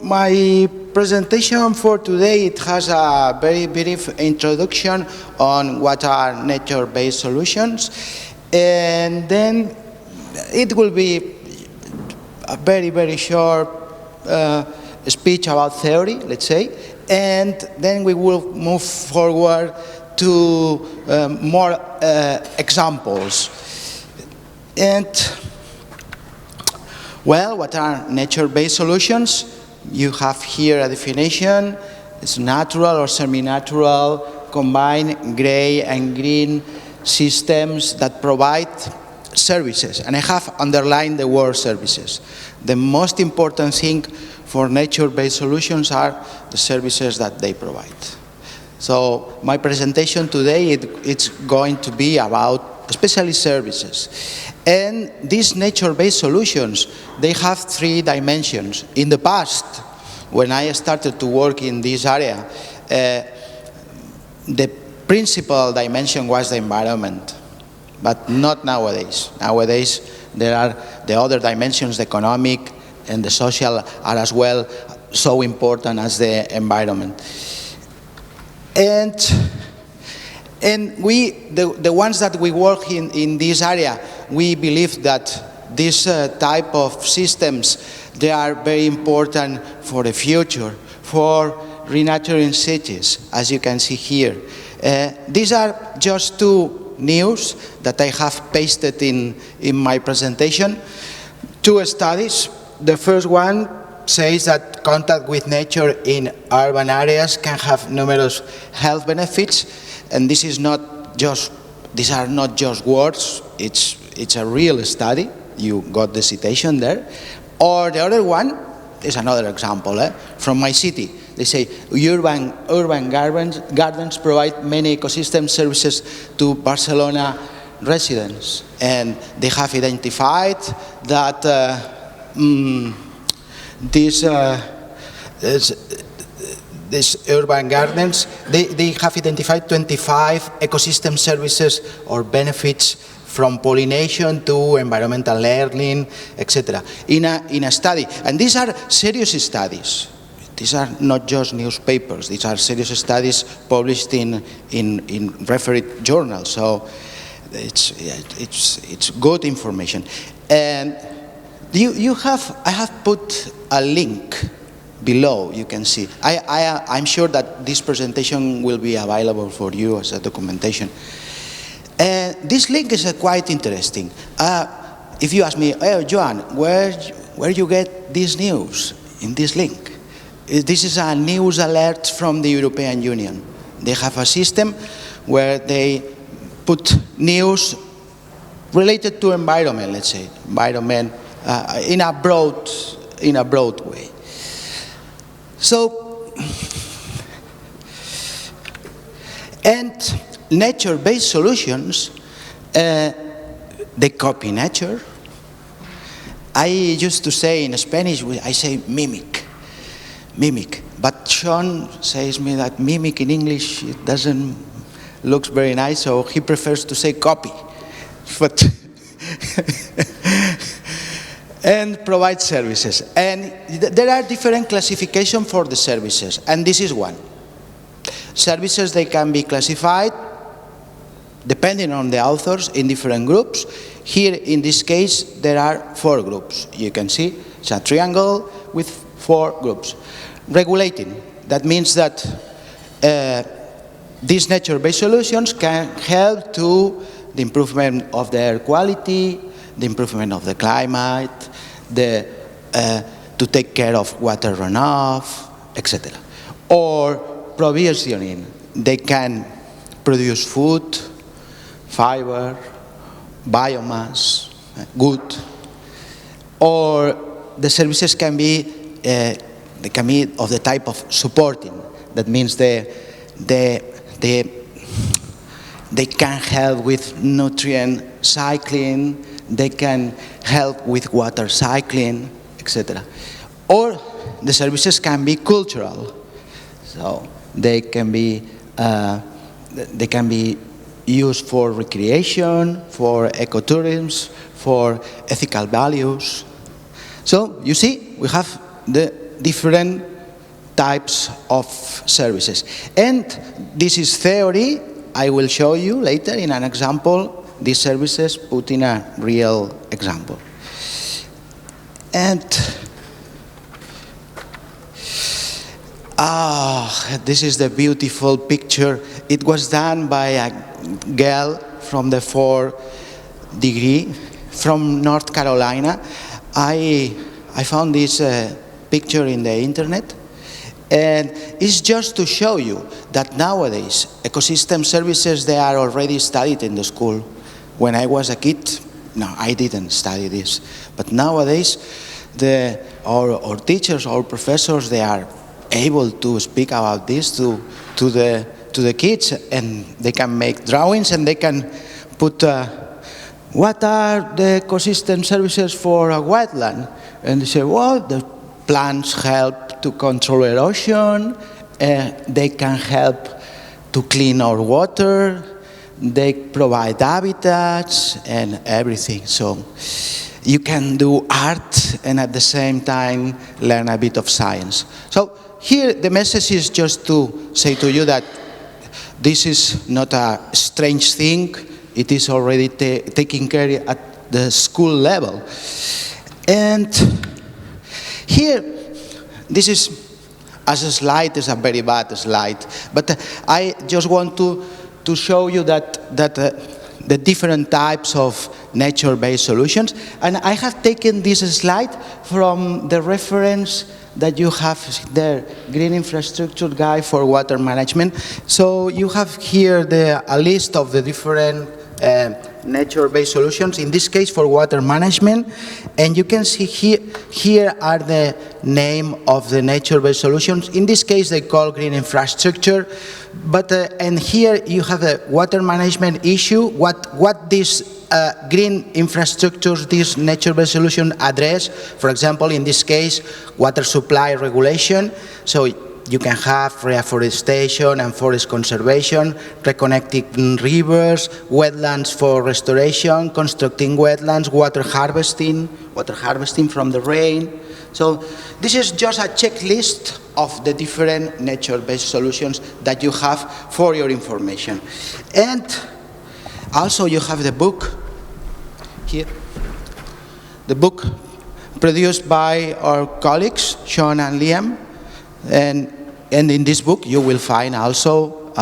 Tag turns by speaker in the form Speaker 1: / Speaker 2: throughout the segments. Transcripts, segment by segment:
Speaker 1: my presentation for today, it has a very brief introduction on what are nature-based solutions, and then it will be a very short speech about theory, let's say, and then we will move forward to more examples. And, well, what are nature-based solutions? You have here a definition. It's natural or semi-natural, combined gray and green systems that provide services. And I have underlined the word services. The most important thing for nature-based solutions are the services that they provide. So my presentation today, it's going to be about especially services. And these nature-based solutions, they have three dimensions. In the past, when I started to work in this area, the principal dimension was the environment, but not nowadays. Nowadays, there are the other dimensions, the economic and the social, are as well so important as the environment. And we, the ones that we work in this area, we believe that this type of systems, they are very important for the future, for renaturing cities, as you can see here. These are just two news that I have pasted in my presentation. Two studies. The first one says that contact with nature in urban areas can have numerous health benefits, and this is not just, these are not just words, it's a real study. You got the citation there. Or the other one is another example from my city. They say urban gardens provide many ecosystem services to Barcelona residents, and they have identified that these urban gardens, they have identified 25 ecosystem services or benefits from pollination to environmental learning, etc. in a study. And these are serious studies. These are not just newspapers. These are serious studies published in referred journals. So it's good information. And I have put a link below, you can see. I'm sure that this presentation will be available for you as a documentation. This link is quite interesting. If you ask me, oh, Joan, where you get this news in this link? This is a news alert from the European Union. They have a system where they put news related to environment, let's say, environment in a broad way. So, and nature-based solutions, they copy nature. I used to say in Spanish, I say mimic, but Sean says me that mimic in English, it doesn't look very nice, so he prefers to say copy. But and provide services. And there are different classifications for the services, and this is one. Services, they can be classified depending on the authors in different groups. Here in this case there are 4 groups. You can see it's a triangle with 4 groups. Regulating, that means that these nature-based solutions can help to the improvement of the air quality, the improvement of the climate, to take care of water runoff, etc. Or provisioning, they can produce food, fiber, biomass, wood, or the services can be of the type of supporting. That means they can help with nutrient cycling, they can help with water cycling, etc. Or the services can be cultural, so they can be used for recreation, for ecotourism, for ethical values. So you see, we have the different types of services. And this is theory. I will show you later in an example these services put in a real example. And this is the beautiful picture. It was done by a girl from the 4th degree from North Carolina. I found this picture in the internet, and it's just to show you that nowadays ecosystem services, they are already studied in the school. When I was a kid, no, I didn't study this, but nowadays our teachers, our professors, they are able to speak about this to the kids, and they can make drawings and they can put what are the ecosystem services for a wetland, and they say, well, the plants help to control erosion, they can help to clean our water, they provide habitats and everything. So you can do art and at the same time learn a bit of science. So here the message is just to say to you that this is not a strange thing. It is already taken care at the school level. And here, this is as a slide, is a very bad slide, but I just want to show you that the different types of nature-based solutions. And I have taken this slide from the reference that you have there, Green Infrastructure Guide for Water Management. So you have here a list of the different nature-based solutions, in this case for water management. And you can see here are the name of the nature-based solutions. In this case, they call green infrastructure. But and here you have a water management issue. What these green infrastructures, these nature-based solutions address. For example, in this case, water supply regulation. So you can have reforestation and forest conservation, reconnecting rivers, wetlands for restoration, constructing wetlands, water harvesting from the rain. So this is just a checklist of the different nature-based solutions that you have for your information. And also you have the book here, the book produced by our colleagues, Sean and Liam. And in this book, you will find also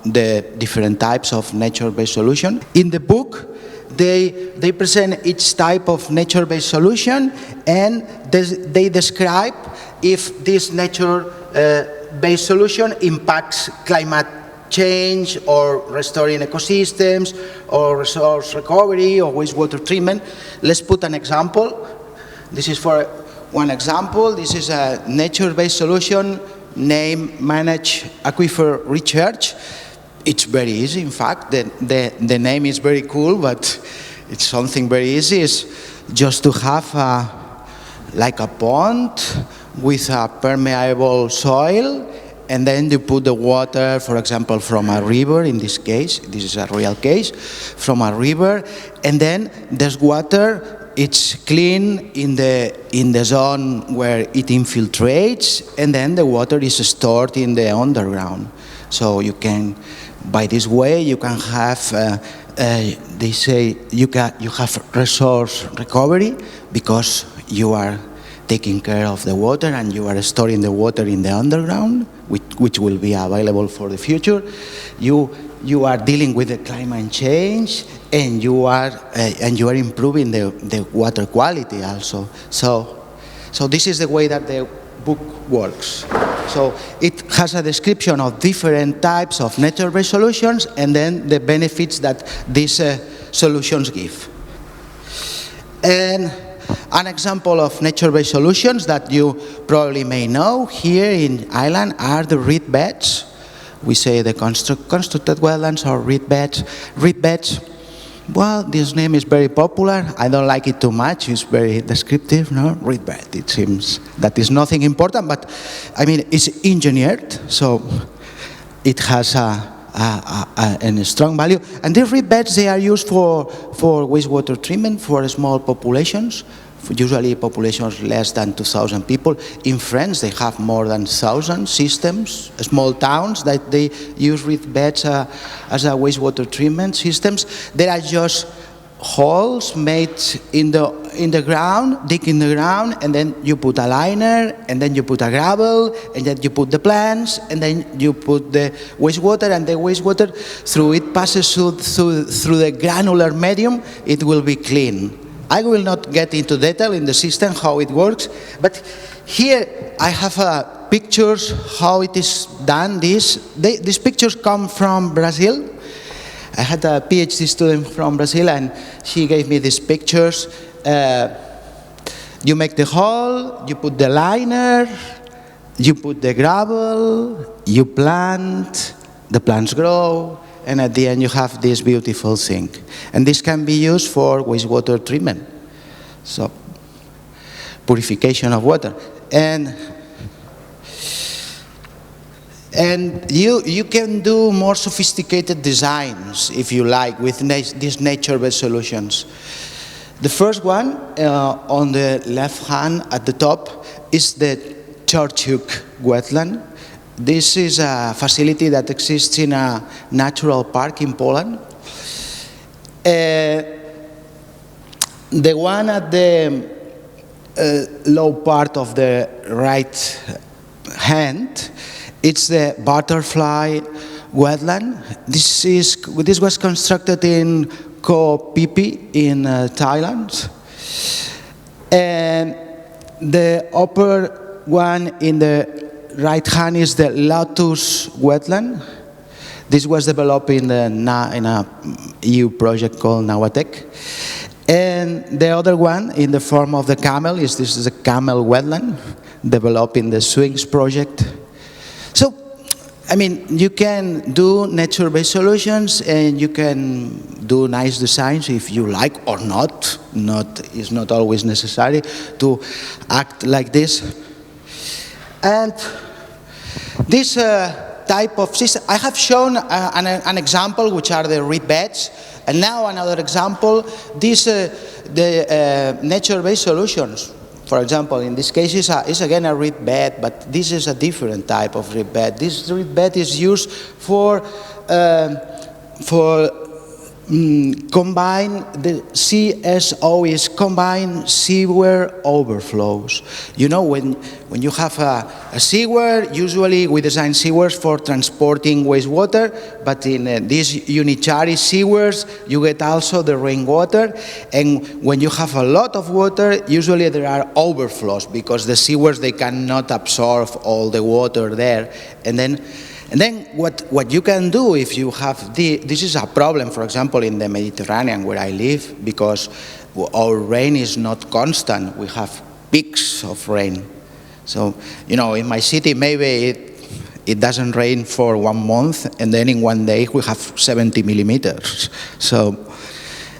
Speaker 1: the different types of nature-based solution. In the book, they present each type of nature-based solution, and they describe if this nature-based solution impacts climate change or restoring ecosystems or resource recovery or wastewater treatment. Let's put an example. This is for one example. This is a nature-based solution named Manage Aquifer Research. It's very easy, in fact. The name is very cool, but it's something very easy. It's just to have like a pond with a permeable soil, and then you put the water, for example, from a river. In this case, this is a real case, from a river, and then this water, it's clean in the zone where it infiltrates, and then the water is stored in the underground. So you can, by this way, you can have, they say, you have resource recovery because you are taking care of the water and you are storing the water in the underground, which will be available for the future. You are dealing with the climate change, and you are improving the water quality also. So this is the way that the book works. So it has a description of different types of nature-based solutions, and then the benefits that these solutions give. And an example of nature-based solutions that you probably may know here in Ireland are the reed beds. We say the constructed wetlands or reed beds. Reed beds, well, this name is very popular. I don't like it too much. It's very descriptive, no? Reed bed. It seems that is nothing important, but I mean, it's engineered, so it has a strong value. And these reed beds, they are used for wastewater treatment for small populations, usually populations less than 2,000 people. In France, they have more than 1,000 systems, small towns that they use reed beds as a wastewater treatment systems. There are just holes made in the ground, dig in the ground, and then you put a liner, and then you put a gravel, and then you put the plants, and then you put the wastewater, and the wastewater, through it passes through the granular medium, it will be clean. I will not get into detail in the system how it works, but here I have pictures how it is done. These pictures come from Brazil. I had a PhD student from Brazil, and she gave me these pictures. You make the hole, you put the liner, you put the gravel, you plant, the plants grow, and at the end you have this beautiful thing. And this can be used for wastewater treatment, so purification of water. And you can do more sophisticated designs, if you like, with these nature-based solutions. The first one, on the left hand at the top, is the Churchuk wetland. This is a facility that exists in a natural park in Poland. The one at the low part of the right hand, it's the butterfly wetland. This was constructed in Koh Phi Phi in Thailand. And the upper one in the right hand is the Lotus wetland. This was developed in a EU project called NEIGHBOURS. And the other one in the form of the camel this is a camel wetland developed in the Swings project. So, I mean, you can do nature-based solutions and you can do nice designs if you like or not. It's not always necessary to act like this. And this type of system, I have shown an example, which are the reed beds. And now another example, the nature-based solutions. For example, in this case, is again a reed bed, but this is a different type of reed bed. This reed bed is used for combine, the CSO is combined sewer overflows. You know, when you have a sewer, usually we design sewers for transporting wastewater, but in these unitary sewers, you get also the rainwater, and when you have a lot of water, usually there are overflows, because the sewers, they cannot absorb all the water there, and then what you can do if you have this is a problem, for example, in the Mediterranean where I live, because our rain is not constant. We have peaks of rain. So, you know, in my city, maybe it doesn't rain for 1 month, and then in one day we have 70 millimeters. So,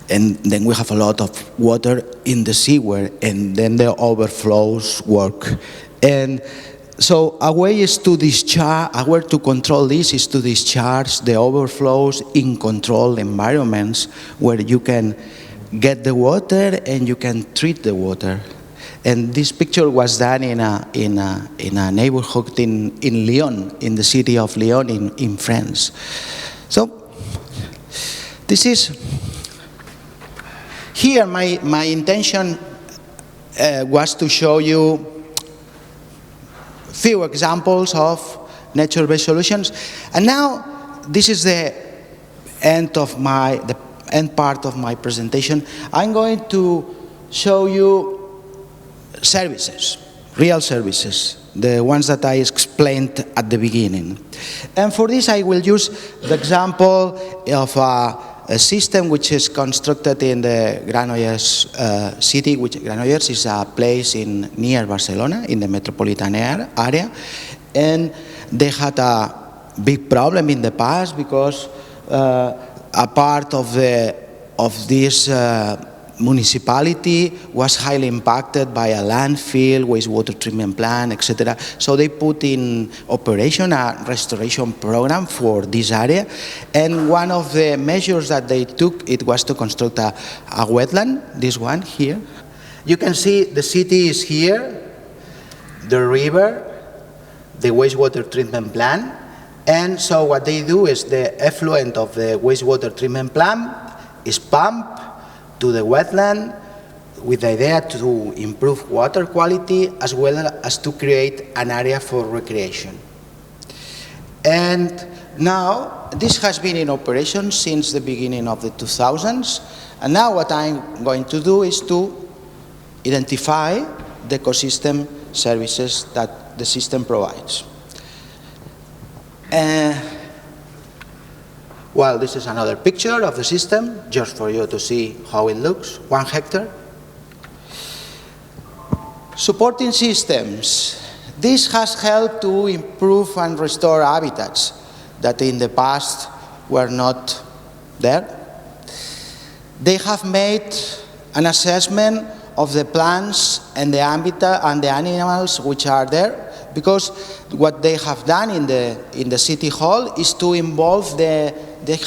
Speaker 1: and then we have a lot of water in the sewer, and then the overflows work. And so a way is to discharge, a way to control this is to discharge the overflows in controlled environments where you can get the water and you can treat the water. And this picture was done in a neighborhood in Lyon, in the city of Lyon in France. So this is, here my intention was to show you few examples of nature-based solutions, and now this is the end part of my presentation. I'm going to show you services, real services, the ones that I explained at the beginning. And for this, I will use the example of a system which is constructed in the Granollers city, which Granollers is a place near Barcelona, in the metropolitan area. And they had a big problem in the past because a part of this municipality was highly impacted by a landfill, wastewater treatment plant, etc. So they put in operation a restoration program for this area. And one of the measures that they took, it was to construct a wetland, this one here. You can see the city is here, the river, the wastewater treatment plant, and so what they do is the effluent of the wastewater treatment plant is pumped to the wetland with the idea to improve water quality as well as to create an area for recreation. And now, this has been in operation since the beginning of the 2000s, and now what I'm going to do is to identify the ecosystem services that the system provides. Well, this is another picture of the system, just for you to see how it looks, 1 hectare. Supporting systems. This has helped to improve and restore habitats that in the past were not there. They have made an assessment of the plants and the habitat and the animals which are there, because what they have done in the city hall is to involve they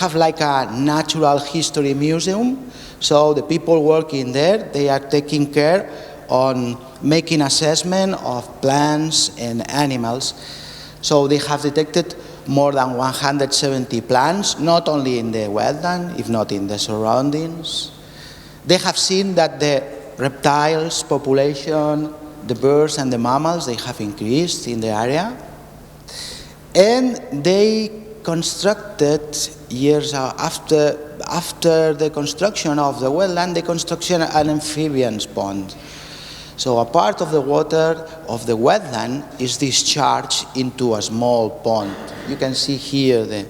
Speaker 1: have like a natural history museum, so the people working there, they are taking care on making assessment of plants and animals. So they have detected more than 170 plants, not only in the wetland, if not in the surroundings. They have seen that the reptiles population, the birds and the mammals, they have increased in the area. And they constructed, years after the construction of the wetland, they constructed an amphibians pond. So a part of the water of the wetland is discharged into a small pond. You can see here the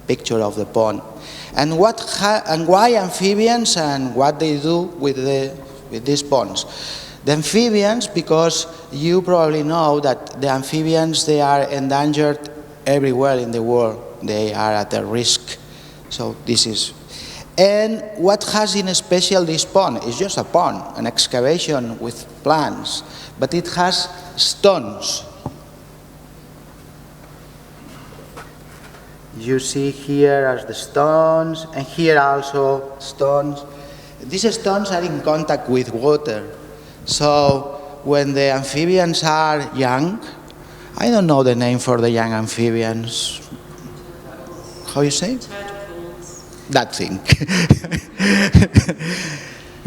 Speaker 1: picture of the pond. And why amphibians and what they do with these ponds? The amphibians, because you probably know that the amphibians, they are endangered everywhere in the world. They are at a risk. So this is. And what has in special this pond? It's just a pond, an excavation with plants, but it has stones. You see here as the stones, and here also stones. These stones are in contact with water. So when the amphibians are young, I don't know the name for the young amphibians. How you say? That thing.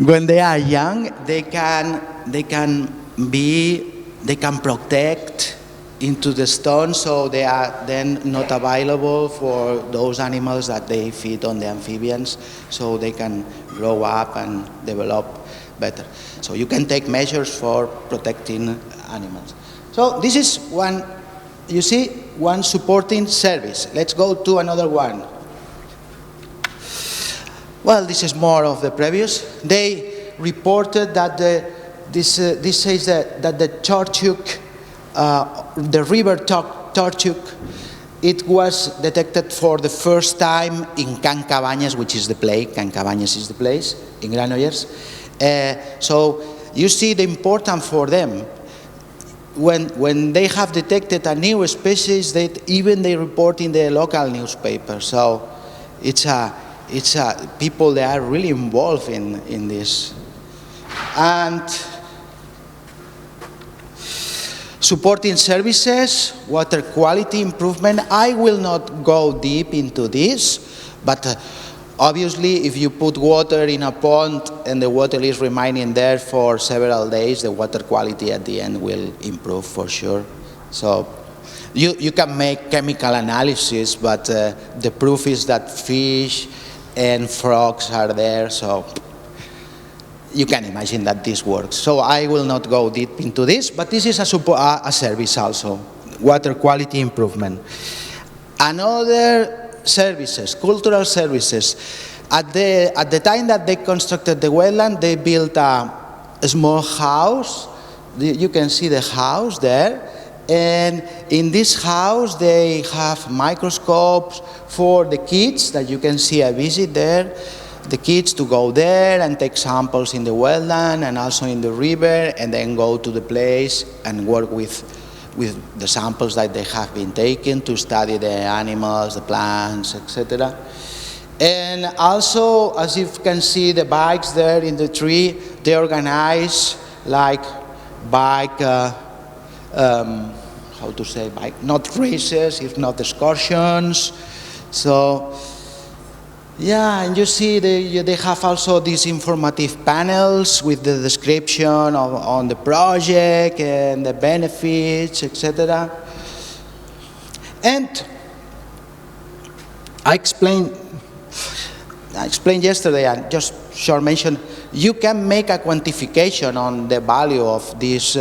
Speaker 1: When they are young, they can protect into the stone, so they are then not available for those animals that they feed on the amphibians, so they can grow up and develop better. So you can take measures for protecting animals. So this is one, you see, one supporting service. Let's go to another one. Well, this is more of the previous. They reported that this says that the Tortue, the river Tortue, it was detected for the first time in Can Cabañas, which is the place. Can Cabañas is the place in Granollers. So you see the importance for them. When they have detected a new species, that even they report in the local newspaper. So it's people, they are really involved in this. And supporting services, water quality improvement. I will not go deep into this, but obviously if you put water in a pond and the water is remaining there for several days, the water quality at the end will improve for sure. So you can make chemical analysis, but the proof is that fish and frogs are there, so you can imagine that this works. So I will not go deep into this, but this is a service also, water quality improvement. Another services, cultural services. At the time that they constructed the wetland, they built a small house. You can see the house there. And in this house, they have microscopes for the kids that you can see a visit there. The kids to go there and take samples in the wetland and also in the river, and then go to the place and work with the samples that they have been taken to study the animals, the plants, etc. And also, as you can see the bikes there in the tree, they organize like bike, how to say, bike, not races, if not excursions. So, yeah, and you see they have also these informative panels with the description on the project and the benefits, etc. And I explained yesterday, and just short mention, you can make a quantification on the value of these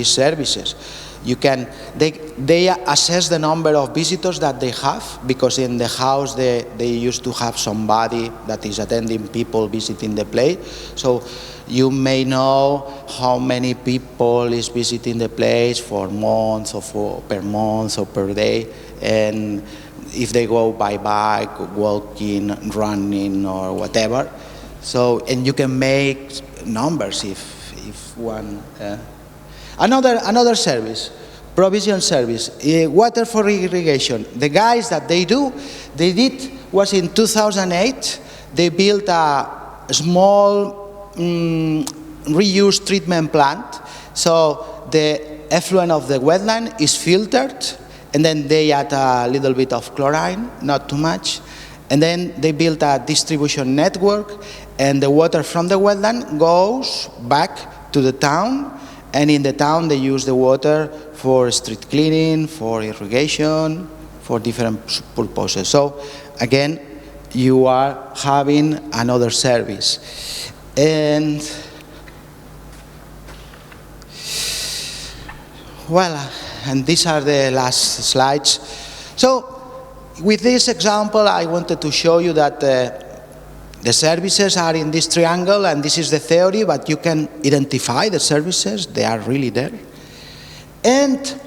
Speaker 1: services. You can, they assess the number of visitors that they have, because in the house they used to have somebody that is attending people visiting the place. So you may know how many people is visiting the place for months or per month or per day, and if they go by bike, walking, running, or whatever. So, and you can make numbers if one. Another service, provision service, water for irrigation. The guys that they did was in 2008, they built a small reuse treatment plant. So the effluent of the wetland is filtered, and then they add a little bit of chlorine, not too much. And then they built a distribution network, and the water from the wetland goes back to the town. And in the town, they use the water for street cleaning, for irrigation, for different purposes. So, again, you are having another service. And, well, and these are the last slides. So, with this example, I wanted to show you that the services are in this triangle, and this is the theory, but you can identify the services. They are really there. And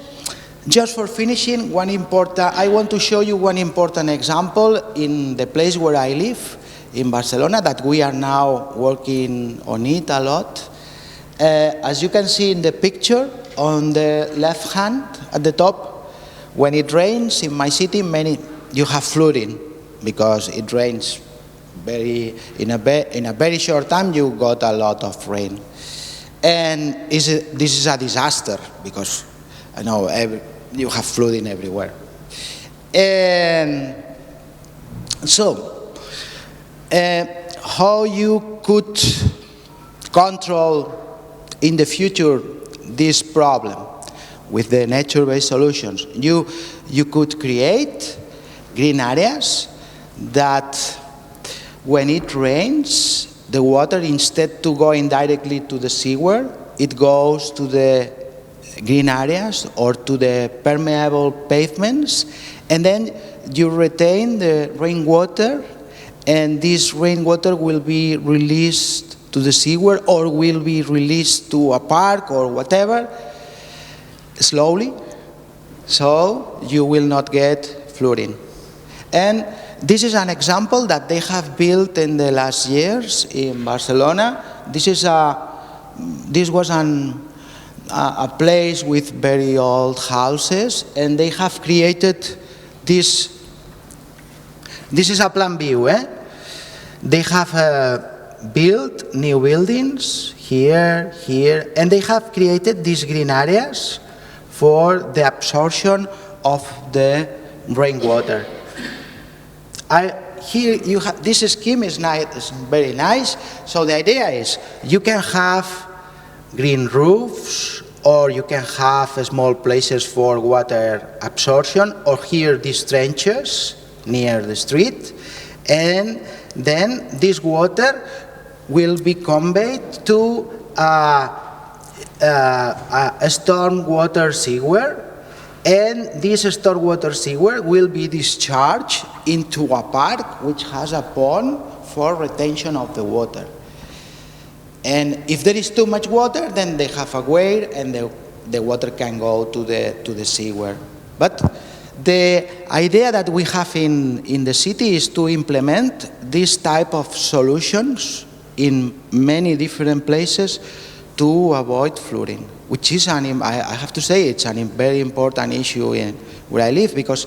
Speaker 1: just for finishing, I want to show you one important example in the place where I live, in Barcelona, that we are now working on it a lot. As you can see in the picture, on the left hand at the top, when it rains in my city, you have flooding, because it rains in a very short time. You got a lot of rain, and this is a disaster, because I know you have flooding everywhere. And so, how you could control in the future this problem with the nature-based solutions? You could create green areas that, when it rains, the water, instead to going directly to the sewer, it goes to the green areas or to the permeable pavements, and then you retain the rainwater, and this rainwater will be released to the sewer or will be released to a park or whatever, slowly, so you will not get flooding. And this is an example that they have built in the last years in Barcelona. This was a place with very old houses, and they have created this. This is a plan view. They have built new buildings here, and they have created these green areas for the absorption of the rainwater. Here you have, this scheme is very nice. So the idea is you can have green roofs, or you can have small places for water absorption, or here these trenches near the street, and then this water will be conveyed to a stormwater sewer. And this stormwater sewer will be discharged into a park which has a pond for retention of the water. And if there is too much water, then they have a weir, and the water can go to the sewer. But the idea that we have in the city is to implement this type of solutions in many different places to avoid flooding, which is, I have to say, it's a very important issue in where I live, because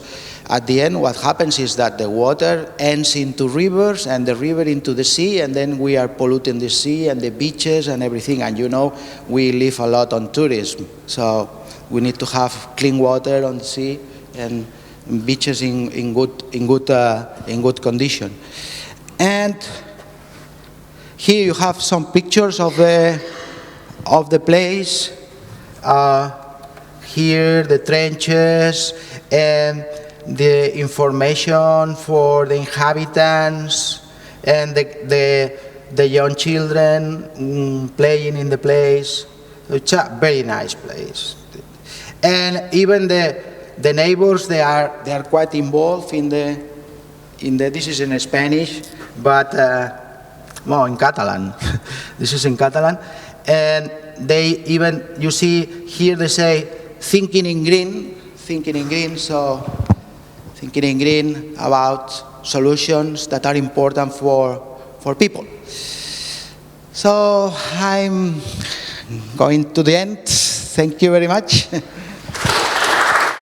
Speaker 1: at the end what happens is that the water ends into rivers and the river into the sea, and then we are polluting the sea and the beaches and everything. And you know, we live a lot on tourism, so we need to have clean water on the sea and beaches in good condition. And here you have some pictures of the place. Here the trenches and the information for the inhabitants and the young children playing in the place. It's a very nice place. And even the neighbors, they are quite involved in the this is in Spanish, but well, in Catalan. This is in Catalan. And they even, you see here they say thinking in green, so thinking in green about solutions that are important for people. So I'm going to the end. Thank you very much.